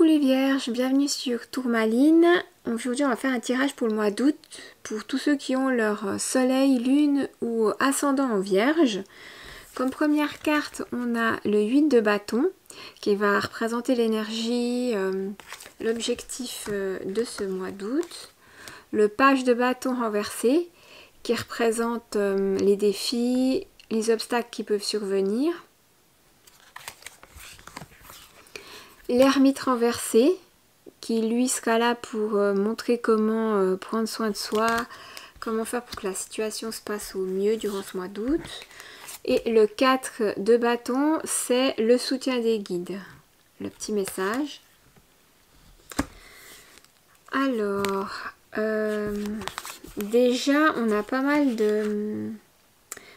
Coucou les vierges, bienvenue sur Tourmaline. Aujourd'hui on va faire un tirage pour le mois d'août pour tous ceux qui ont leur soleil, lune ou ascendant en vierge. Comme première carte on a le 8 de bâton qui va représenter l'énergie, l'objectif de ce mois d'août. Le page de bâton renversé qui représente les défis, les obstacles qui peuvent survenir. L'ermite renversé, qui lui sera là pour montrer comment prendre soin de soi, comment faire pour que la situation se passe au mieux durant ce mois d'août. Et le 4 de bâton, c'est le soutien des guides, le petit message. Alors, déjà, on a pas mal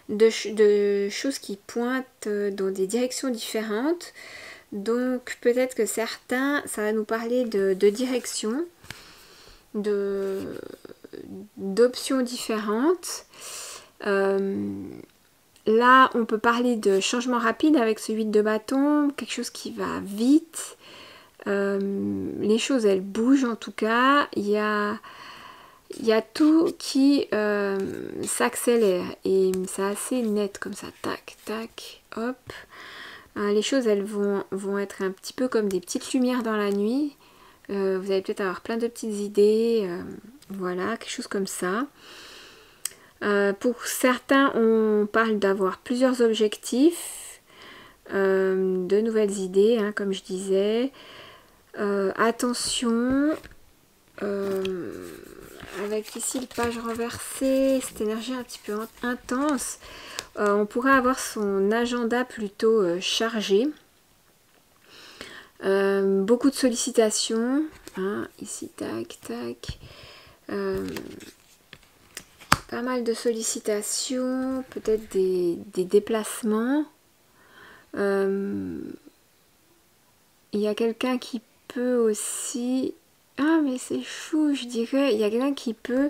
de choses qui pointent dans des directions différentes. Donc peut-être que certains, ça va nous parler de direction, d'options différentes. Là, on peut parler de changement rapide avec ce 8 de bâton, quelque chose qui va vite. Les choses, elles bougent en tout cas. Il y a tout qui s'accélère et c'est assez net comme ça. Tac, tac, hop. Les choses elles vont être un petit peu comme des petites lumières dans la nuit. Vous allez peut-être avoir plein de petites idées. Voilà, quelque chose comme ça. Pour certains, on parle d'avoir plusieurs objectifs, de nouvelles idées, hein, comme je disais. Attention, avec ici le page renversé, cette énergie un petit peu intense. On pourrait avoir son agenda plutôt chargé. Beaucoup de sollicitations. Hein, ici, tac, tac. Pas mal de sollicitations. Peut-être des déplacements. Il y a quelqu'un qui peut aussi... Ah, mais c'est chou, je dirais. Il y a quelqu'un qui peut...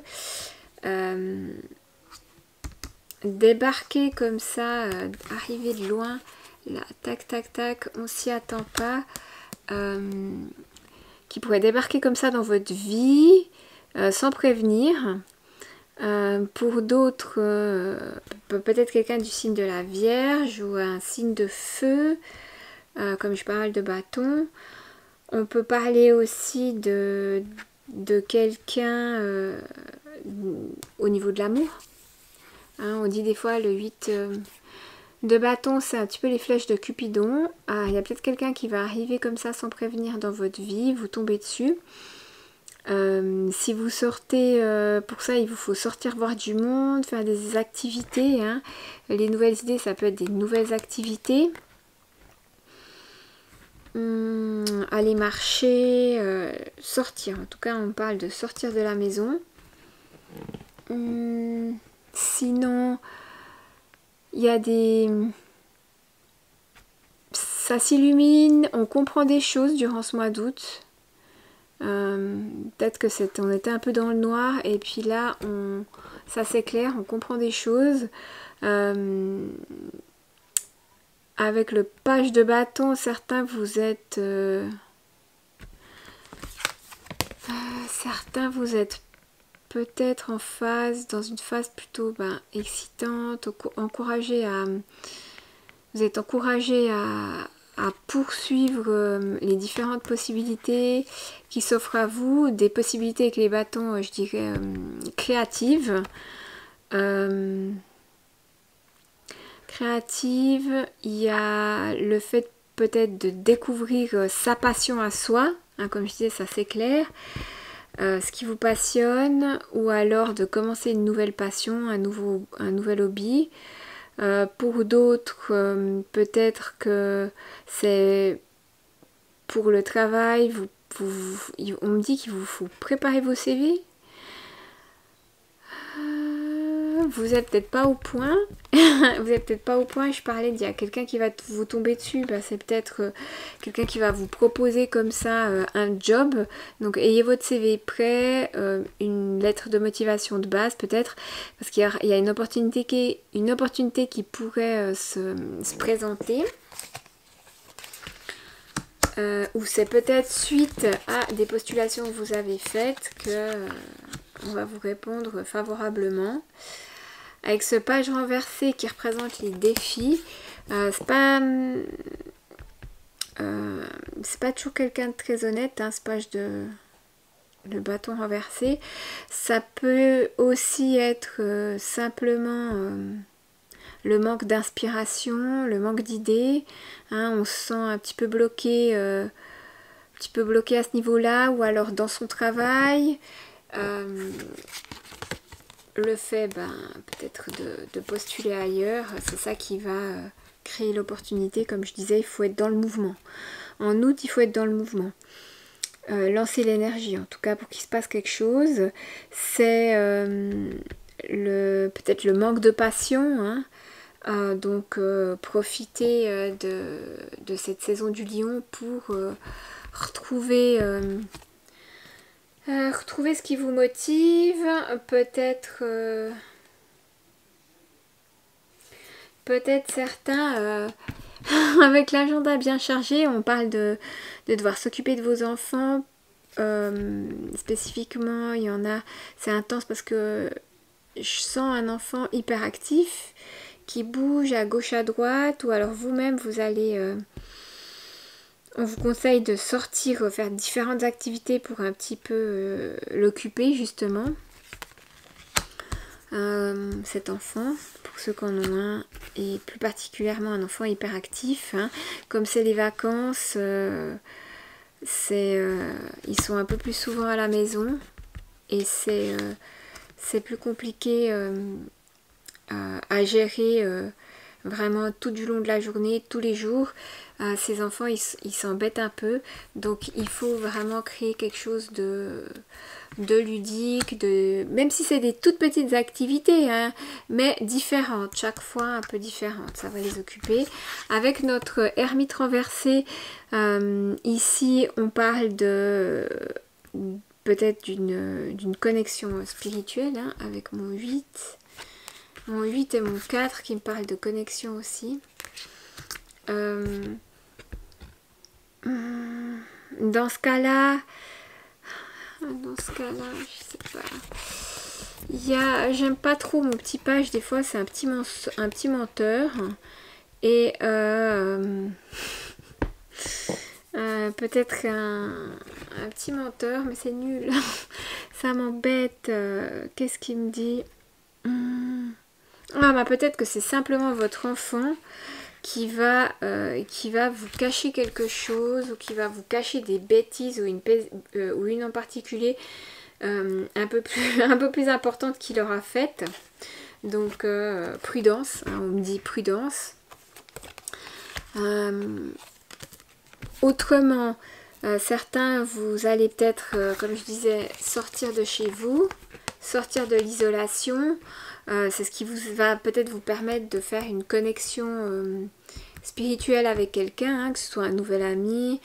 débarquer comme ça, arriver de loin, là, tac, tac, tac, on s'y attend pas, qui pourrait débarquer comme ça dans votre vie, sans prévenir. Pour d'autres, peut-être quelqu'un du signe de la Vierge ou un signe de feu, comme je parle de bâton. On peut parler aussi de quelqu'un au niveau de l'amour. Hein, on dit des fois le 8 de bâton, c'est un petit peu les flèches de Cupidon. Il y a peut-être quelqu'un qui va arriver comme ça sans prévenir dans votre vie, vous tombez dessus. Si vous sortez, pour ça il vous faut sortir voir du monde, faire des activités. Hein. Les nouvelles idées, ça peut être des nouvelles activités. Aller marcher, sortir. En tout cas, on parle de sortir de la maison. Sinon, il y a des... Ça s'illumine, on comprend des choses durant ce mois d'août. Peut-être que on était un peu dans le noir et puis là, ça s'éclaire, on comprend des choses. Avec le page de bâton, certains vous êtes... certains vous êtes peut-être en phase, dans une phase plutôt excitante, encouragé à... Vous êtes encouragé à poursuivre les différentes possibilités qui s'offrent à vous, des possibilités avec les bâtons, je dirais, créatives. Créative, il y a le fait peut-être de découvrir sa passion à soi, hein, comme je disais, ça s'éclaire. Ce qui vous passionne, ou alors de commencer une nouvelle passion, un nouvel hobby. Pour d'autres, peut-être que c'est pour le travail, on me dit qu'il vous faut préparer vos CV. Vous n'êtes peut-être pas au point. Vous n'êtes peut-être pas au point. Je parlais d'il y a quelqu'un qui va vous tomber dessus. C'est peut-être quelqu'un qui va vous proposer comme ça un job. Donc ayez votre CV prêt, une lettre de motivation de base peut-être, parce qu'il y a une opportunité qui pourrait se présenter. ou c'est peut-être suite à des postulations que vous avez faites que on va vous répondre favorablement. Avec ce page renversé qui représente les défis, c'est pas toujours quelqu'un de très honnête, hein, ce page de le bâton renversé. Ça peut aussi être simplement le manque d'inspiration, le manque d'idées, hein, on se sent un petit peu bloqué à ce niveau-là, ou alors dans son travail. Le fait peut-être de postuler ailleurs, c'est ça qui va créer l'opportunité. Comme je disais, il faut être dans le mouvement. En août, il faut être dans le mouvement. Lancer l'énergie, en tout cas, pour qu'il se passe quelque chose. C'est peut-être le manque de passion, hein. Donc profiter de cette saison du lion pour retrouver ce qui vous motive, peut-être certains avec l'agenda bien chargé, on parle de devoir s'occuper de vos enfants. Spécifiquement, il y en a, c'est intense parce que je sens un enfant hyperactif qui bouge à gauche à droite, ou alors vous-même vous allez on vous conseille de sortir, faire différentes activités pour un petit peu l'occuper justement, cet enfant, pour ceux qui en ont un, et plus particulièrement un enfant hyperactif, hein. Comme c'est les vacances, ils sont un peu plus souvent à la maison, et c'est plus compliqué à gérer vraiment tout du long de la journée, tous les jours. Ces enfants, ils s'embêtent un peu, donc il faut vraiment créer quelque chose de ludique, même si c'est des toutes petites activités, hein, mais différentes, chaque fois un peu différentes, ça va les occuper. Avec notre ermite renversé, ici on parle de peut-être d'une connexion spirituelle, hein, avec mon 8 et mon 4 qui me parlent de connexion aussi. Dans ce cas-là, je sais pas. J'aime pas trop mon petit page, des fois c'est un petit menteur. Et peut-être un petit menteur, mais c'est nul. Ça m'embête. Qu'est-ce qu'il me dit? Peut-être que c'est simplement votre enfant qui va vous cacher quelque chose, ou qui va vous cacher des bêtises, ou une en particulier un peu plus importante qu'il aura faite. Donc prudence, hein, on me dit prudence. Autrement, certains, vous allez peut-être, comme je disais, sortir de chez vous, sortir de l'isolation. C'est ce qui va peut-être vous permettre de faire une connexion spirituelle avec quelqu'un, hein, que ce soit un nouvel ami,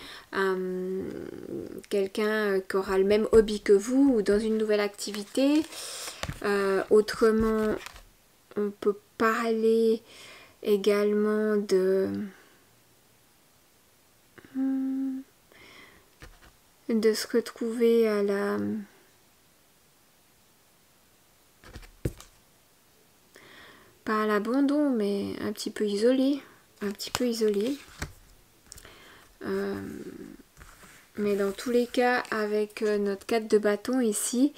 quelqu'un qui aura le même hobby que vous, ou dans une nouvelle activité. Autrement, on peut parler également de se retrouver à pas à l'abandon, mais un petit peu isolé, mais dans tous les cas, avec notre 4 de bâton ici,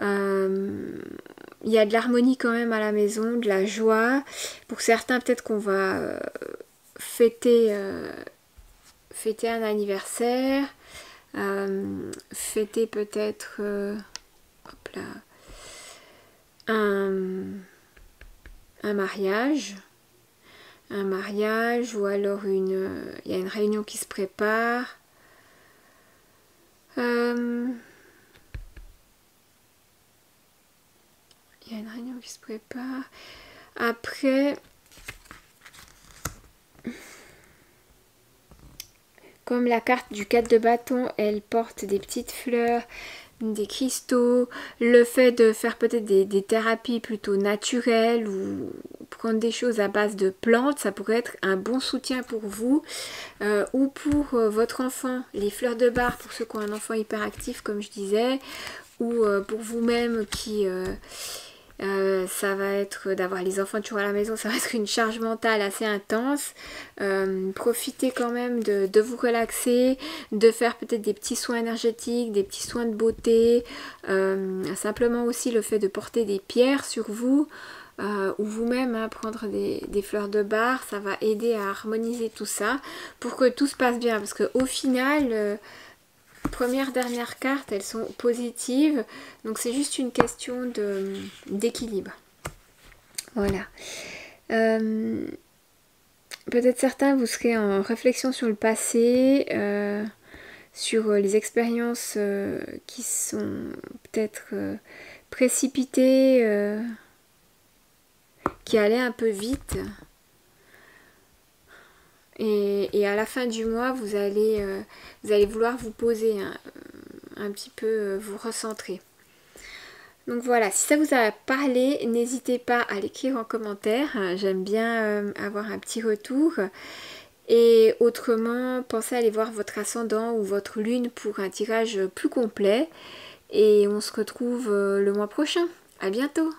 il y a de l'harmonie quand même à la maison, de la joie. Pour certains, peut-être qu'on va fêter un anniversaire, fêter peut-être un mariage, ou alors il y a une réunion qui se prépare. Il y a une réunion qui se prépare. Après, comme la carte du 4 de bâton, elle porte des petites fleurs, des cristaux, le fait de faire peut-être des thérapies plutôt naturelles, ou pour apprendre des choses à base de plantes, ça pourrait être un bon soutien pour vous ou pour votre enfant. Les fleurs de bar pour ceux qui ont un enfant hyperactif comme je disais, ou pour vous-même qui... ça va être d'avoir les enfants toujours à la maison, ça va être une charge mentale assez intense. Profitez quand même de vous relaxer, de faire peut-être des petits soins énergétiques, des petits soins de beauté, simplement aussi le fait de porter des pierres sur vous, ou vous-même prendre des fleurs de bar, ça va aider à harmoniser tout ça pour que tout se passe bien, parce qu'au final... Première, dernière carte, elles sont positives. Donc c'est juste une question d'équilibre. Voilà. Peut-être certains, vous serez en réflexion sur le passé, sur les expériences qui sont peut-être précipitées, qui allaient un peu vite. Et à la fin du mois, vous allez vouloir vous poser un petit peu, vous recentrer. Donc voilà, si ça vous a parlé, n'hésitez pas à l'écrire en commentaire. J'aime bien avoir un petit retour. Et autrement, pensez à aller voir votre ascendant ou votre lune pour un tirage plus complet. Et on se retrouve le mois prochain. À bientôt!